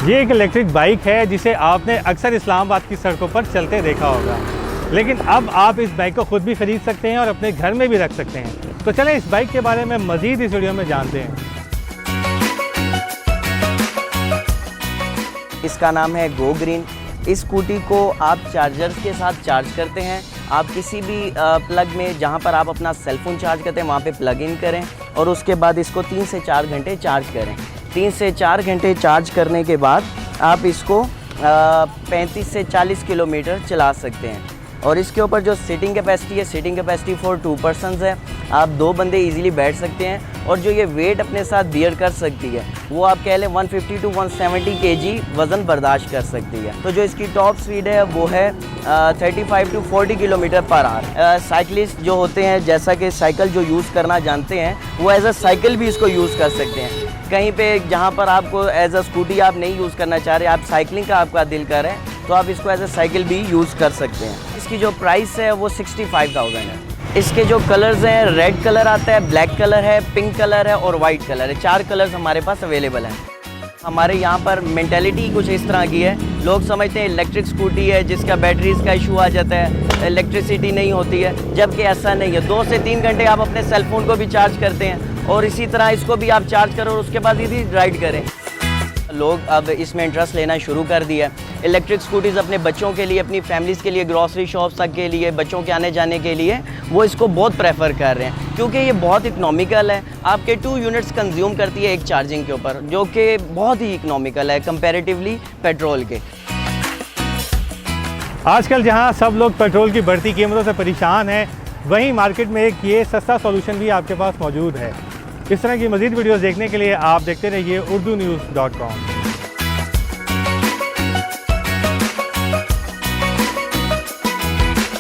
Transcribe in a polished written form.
ये एक electric bike है जिसे आपने अक्सर इस्लामाबाद की सड़कों पर चलते देखा होगा, लेकिन अब आप इस बाइक को खुद भी ख़रीद सकते हैं और अपने घर में भी रख सकते हैं। तो चलें इस बाइक के बारे में मज़ीद इस वीडियो में जानते हैं। इसका नाम है गो ग्रीन। इस स्कूटी को आप चार्जर्स के साथ चार्ज करते हैं। आप किसी भी प्लग में जहां पर आप अपना सेलफोन चार्ज करते हैं वहां पे प्लग इन करें और उसके बाद इसको 3 से 4 घंटे चार्ज करें। 3 से 4 घंटे चार्ज करने के बाद आप इसको 35 से 40 किलोमीटर चला सकते हैं। और इसके ऊपर जो सीटिंग कैपेसिटी है, सीटिंग कैपेसिटी फॉर 2 पर्सनस है। आप 2 बंदे इजीली बैठ सकते हैं। और जो ये वेट अपने साथ बियर कर सकती है वो आप कह लें 150 टू 170 kg वज़न बर्दाश्त कर सकती है। तो जो इसकी टॉप स्पीड है वो है 35 to 40 kilometre per hour. Cyclist जो होते हैं, जैसा कि साइकिल जो यूज़ करना जानते हैं, वो एज अ साइकिल भी इसको यूज़ कर सकते हैं। कहीं पे जहाँ पर आपको एज अ स्कूटी आप नहीं यूज़ करना चाह रहे, आप साइकिलिंग का आपका दिल कर रहे हैं, तो आप इसको एज अ साइकिल भी यूज़ कर सकते हैं। इसकी जो प्राइस है वो 65,000 है। इसके जो कलर्स हैं, रेड कलर आता है, ब्लैक कलर है, पिंक कलर है और वाइट कलर है। 4 कलर्स हमारे पास अवेलेबल हैं। हमारे यहाँ पर मेंटालिटी कुछ इस तरह की है, लोग समझते हैं इलेक्ट्रिक स्कूटी है जिसका बैटरीज का इशू आ जाता है, इलेक्ट्रिसिटी नहीं होती है, जबकि ऐसा नहीं है। 2 से 3 घंटे आप अपने सेलफोन को भी चार्ज करते हैं और इसी तरह इसको भी आप चार्ज करो और उसके बाद इसी राइड करें। लोग अब इसमें इंटरेस्ट लेना शुरू कर दिया है। इलेक्ट्रिक स्कूटीज़ अपने बच्चों के लिए, अपनी फैमिलीज़ के लिए, ग्रॉसरी शॉप्स तक के लिए, बच्चों के आने जाने के लिए वो इसको बहुत प्रेफर कर रहे हैं, क्योंकि ये बहुत इकनॉमिकल है। आपके 2 यूनिट्स कंज्यूम करती है एक चार्जिंग के ऊपर, जो कि बहुत ही इकनॉमिकल है कंपैरेटिवली पेट्रोल के। आजकल जहां सब लोग पेट्रोल की बढ़ती कीमतों से परेशान हैं, वहीं मार्केट में एक ये सस्ता सॉल्यूशन भी आपके पास मौजूद है। इस तरह की मज़ीद वीडियोज़ देखने के लिए आप देखते रहिए urdunews.com।